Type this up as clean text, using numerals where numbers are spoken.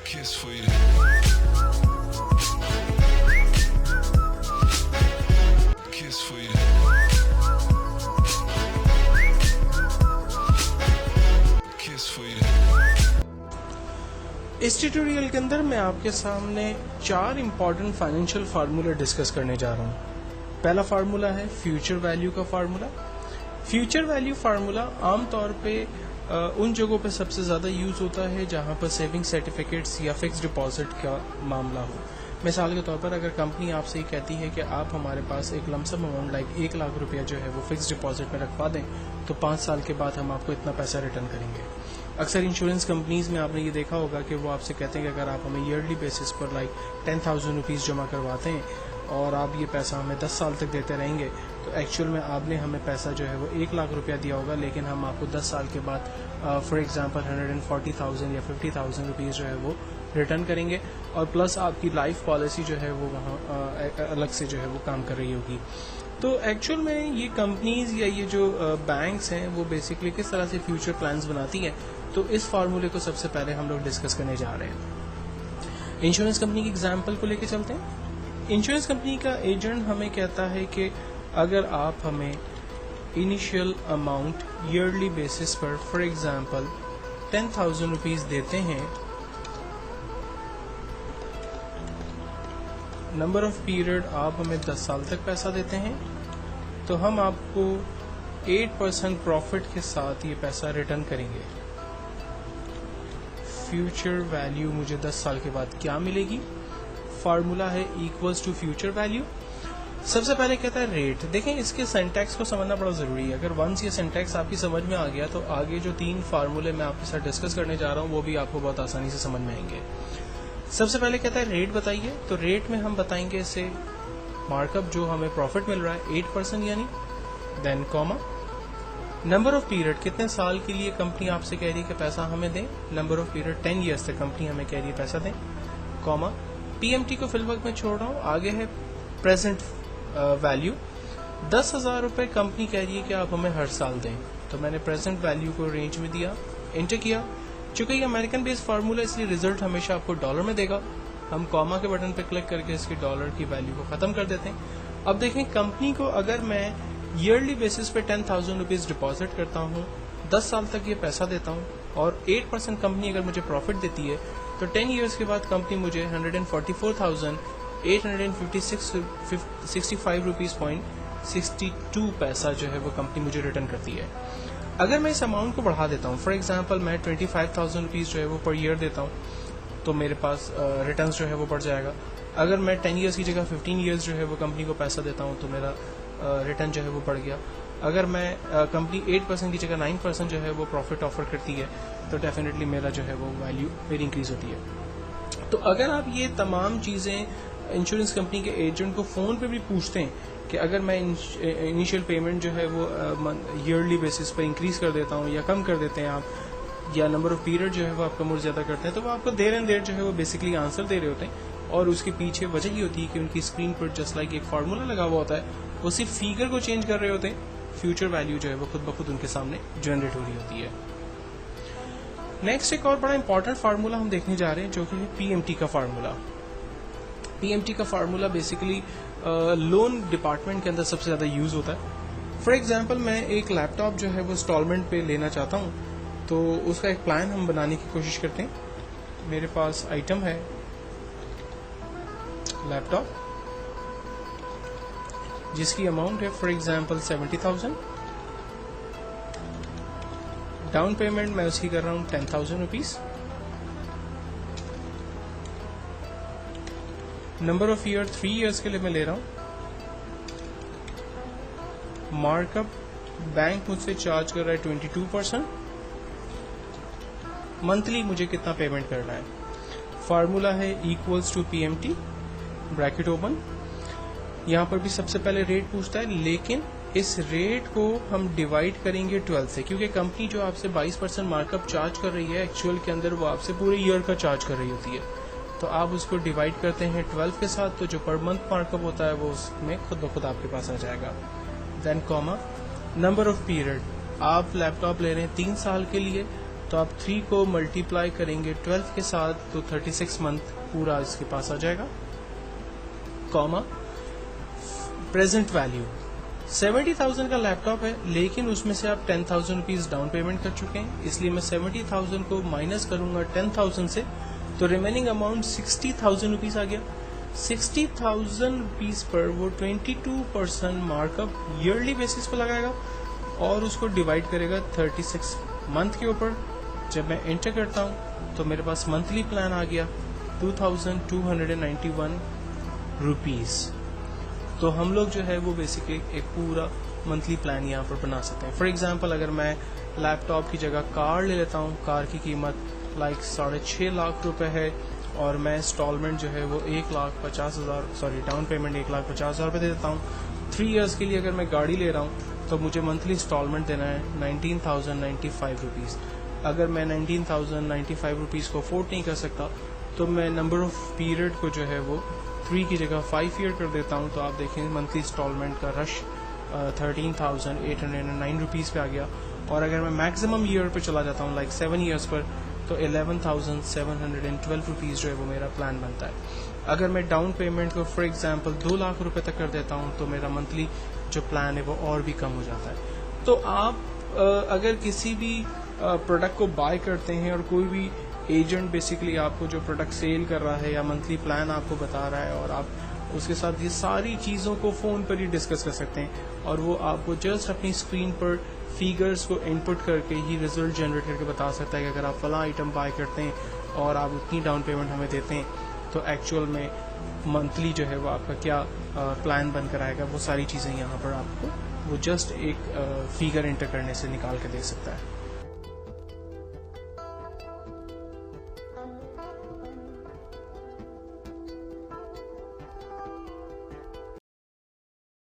kiss for you. Kiss for you. Kiss for you. इस tutorial के अंदर मैं आपके सामने 4 इंपॉर्टेंट फाइनेंशियल फार्मूला डिस्कस करने जा रहा हूँ। पहला फार्मूला है फ्यूचर वैल्यू का फार्मूला। फ्यूचर वैल्यू फार्मूला आमतौर पे उन जगहों पे सबसे ज़्यादा यूज़ होता है जहाँ पर सेविंग सर्टिफिकेट्स या फिक्स डिपॉजिट का मामला हो। मिसाल के तौर पर अगर कंपनी आपसे ये कहती है कि आप हमारे पास एक लमसम अमाउंट लाइक 1 लाख रुपया जो है वो फिक्स डिपॉजिट में रखवा दें तो 5 साल के बाद हम आपको इतना पैसा रिटर्न करेंगे। अक्सर इंश्योरेंस कंपनीज में आपने ये देखा होगा कि वो आपसे कहते हैं कि अगर आप हमें ईयरली बेसिस पर लाइक 10,000 रुपीज़ जमा करवाते हैं और आप ये पैसा हमें 10 साल तक देते रहेंगे तो एक्चुअल में आपने हमें पैसा जो है वो 1 लाख रुपया दिया होगा, लेकिन हम आपको 10 साल के बाद फॉर एग्जांपल 140,000 या 50,000 रुपीज़ जो है वो रिटर्न करेंगे और प्लस आपकी लाइफ पॉलिसी जो है वो वहाँ अलग से जो है वो काम कर रही होगी। तो एक्चुअल में ये कंपनीज या ये जो बैंक्स हैं वो बेसिकली किस तरह से फ्यूचर प्लान्स बनाती हैं, तो इस फार्मूले को सबसे पहले हम लोग डिस्कस करने जा रहे हैं। इंश्योरेंस कंपनी की एग्जांपल को लेके चलते हैं। इंश्योरेंस कंपनी का एजेंट हमें कहता है कि अगर आप हमें इनिशियल अमाउंट ईयरली बेसिस पर फॉर एग्जांपल 10,000 रुपीज़ देते हैं, नंबर ऑफ पीरियड आप हमें 10 साल तक पैसा देते हैं, तो हम आपको 8% प्रॉफिट के साथ ये पैसा रिटर्न करेंगे। फ्यूचर वैल्यू मुझे 10 साल के बाद क्या मिलेगी? फार्मूला है इक्वल्स टू फ्यूचर वैल्यू। सबसे पहले कहता है रेट। देखें, इसके सिंटैक्स को समझना बड़ा ज़रूरी है। अगर वंस ये सिंटैक्स आपकी समझ में आ गया तो आगे जो 3 फार्मूले मैं आपके साथ डिस्कस करने जा रहा हूँ वो भी आपको बहुत आसानी से समझ में आएंगे। सबसे पहले कहता है रेट बताइए, तो रेट में हम बताएंगे इसे मार्कअप जो हमें प्रॉफिट मिल रहा है 8% यानी, then comma number of period, कितने साल के लिए कंपनी आपसे कह रही है कि पैसा हमें दें, नंबर ऑफ पीरियड 10 ईयर्स तक कंपनी हमें कह रही है पैसा दें, कॉमा पीएमटी को फिलवक्त में छोड़ रहा हूँ। आगे है प्रेजेंट वैल्यू, 10,000 रुपये कंपनी कह रही है कि आप हमें हर साल दें, तो मैंने प्रेजेंट वैल्यू को रेंज में दिया, एंटर किया। चूंकि ये अमेरिकन बेस्ड फार्मूला इसलिए रिजल्ट हमेशा आपको डॉलर में देगा। हम कॉमा के बटन पर क्लिक करके इसके डॉलर की वैल्यू को खत्म कर देते हैं। अब देखें, कंपनी को अगर मैं ईयरली बेसिस पे 10,000 रुपीज़ डिपॉजिट करता हूँ, 10 साल तक ये पैसा देता हूँ और 8% कंपनी अगर मुझे प्रॉफिट देती है तो 10 ईयर्स के बाद कंपनी मुझे 144,865 रुपीज़ पॉइंट 62 पैसा जो है वो कंपनी मुझे रिटर्न करती है। अगर मैं इस अमाउंट को बढ़ा देता हूँ, फॉर एग्जांपल मैं 25,000 रुपीज़ जो है वो पर ईयर देता हूँ, तो मेरे पास रिटर्न जो है वो बढ़ जाएगा। अगर मैं 10 ईयर्स की जगह 15 ईयर्स जो है वो कंपनी को पैसा देता हूँ तो मेरा रिटर्न जो है वो बढ़ गया। अगर मैं कंपनी 8% की जगह 9% जो है वो प्रॉफिट ऑफर करती है तो डेफिनेटली मेरा जो है वो वैल्यू मेरी इंक्रीज होती है। तो अगर आप ये तमाम चीज़ें इंश्योरेंस कंपनी के एजेंट को फ़ोन पे भी पूछते हैं कि अगर मैं इनिशियल पेमेंट जो है वो ईयरली बेसिस पर इंक्रीज़ कर देता हूँ या कम कर देते हैं आप, या नंबर ऑफ पीरियड जो है वो आप कम और ज़्यादा करते हैं, तो वो आपको देर एंड देर जो है वो बेसिकली आंसर दे रहे होते हैं। और उसके पीछे वजह ये होती है कि उनकी स्क्रीन पर जस्ट लाइक एक फार्मूला लगा हुआ होता है, वो सिर्फ फिगर को चेंज कर रहे होते हैं, फ्यूचर वैल्यू जो है वो खुद ब खुद उनके सामने जनरेट हो रही होती है। नेक्स्ट एक और बड़ा इंपॉर्टेंट फार्मूला हम देखने जा रहे हैं जो कि है पीएमटी का फार्मूला। पीएमटी का फार्मूला बेसिकली लोन डिपार्टमेंट के अंदर सबसे ज़्यादा यूज़ होता है। फॉर एग्जांपल मैं एक लैपटॉप जो है वो इंस्टॉलमेंट पे लेना चाहता हूँ, तो उसका एक प्लान हम बनाने की कोशिश करते हैं। मेरे पास आइटम है लैपटॉप जिसकी अमाउंट है फॉर एग्जांपल 70,000, डाउन पेमेंट मैं उसकी कर रहा हूँ 10,000 rupees, number of year 3 years के लिए मैं ले रहा हूँ, मार्कअप बैंक मुझसे चार्ज कर रहा है 22%, मंथली मुझे कितना पेमेंट करना है। फार्मूला है equals to PMT bracket open. यहाँ पर भी सबसे पहले रेट पूछता है, लेकिन इस रेट को हम डिवाइड करेंगे 12 से, क्योंकि कंपनी जो आपसे 22% मार्कअप चार्ज कर रही है एक्चुअल के अंदर वो आपसे पूरे ईयर का चार्ज कर रही होती है। तो आप उसको डिवाइड करते हैं 12 के साथ, तो जो पर मंथ मार्कअप होता है वो उसमें खुद ब खुद आपके पास आ जाएगा। Then comma number of period, आप लैपटॉप ले रहे हैं 3 साल के लिए तो आप 3 को मल्टीप्लाई करेंगे 12 के साथ तो 36 मंथ पूरा इसके पास आ जाएगा, कॉमा प्रेजेंट वैल्यू 70,000 का लैपटॉप है, लेकिन उसमें से आप 10,000 रुपीज डाउन पेमेंट कर चुके हैं, इसलिए मैं 70,000 को माइनस करूंगा 10,000 से, तो रिमेनिंग अमाउंट 60,000 रुपीज आ गया। 60,000 रुपीज पर वो 22% मार्कअप ईयरली बेसिस पर लगाएगा और उसको डिवाइड करेगा 36 मंथ के ऊपर। जब मैं एंटर करता हूँ तो मेरे पास मंथली प्लान आ गया 2,291 रुपीज। तो हम लोग जो है वो बेसिकली एक पूरा मंथली प्लान यहाँ पर बना सकते हैं। फॉर एग्जांपल अगर मैं लैपटॉप की जगह कार ले लेता हूँ, कार की कीमत 6.5 लाख रुपए है और मैं इंस्टॉलमेंट जो है वो 1,50,000 डाउन पेमेंट 1,50,000 रुपये दे देता हूँ। 3 इयर्स के लिए अगर मैं गाड़ी ले रहा हूँ तो मुझे मंथली इंस्टॉलमेंट देना है 19,095 रुपीज़। अगर मैं 19,095 रुपीज़ को अफोर्ड नहीं कर सकता तो मैं नंबर ऑफ पीरियड को जो है वो 3 की जगह 5 ईयर कर देता हूँ। तो आप देखें मंथली इंस्टॉलमेंट का रश 13,809 रुपीज़ पे आ गया। और अगर मैं मैक्सिमम ईयर पे चला जाता हूँ 7 ईयर्स पर तो 11,712 रुपीज़ जो है वो मेरा प्लान बनता है। अगर मैं डाउन पेमेंट को फॉर एग्जांपल 2 लाख रुपए तक कर देता हूँ तो मेरा मंथली जो प्लान है वो और भी कम हो जाता है। तो आप अगर किसी भी प्रोडक्ट को बाय करते हैं और कोई भी एजेंट बेसिकली आपको जो प्रोडक्ट सेल कर रहा है या मंथली प्लान आपको बता रहा है और आप उसके साथ ये सारी चीज़ों को फ़ोन पर ही डिस्कस कर सकते हैं और वो आपको जस्ट अपनी स्क्रीन पर फिगर्स को इनपुट करके ही रिजल्ट जनरेट करके बता सकता है कि अगर आप फला आइटम बाय करते हैं और आप उतनी डाउन पेमेंट हमें देते हैं तो एक्चुअल में मंथली जो है वो आपका क्या प्लान बनकर आएगा। वो सारी चीज़ें यहाँ पर आपको वो जस्ट एक फिगर एंटर करने से निकाल के दे सकता है।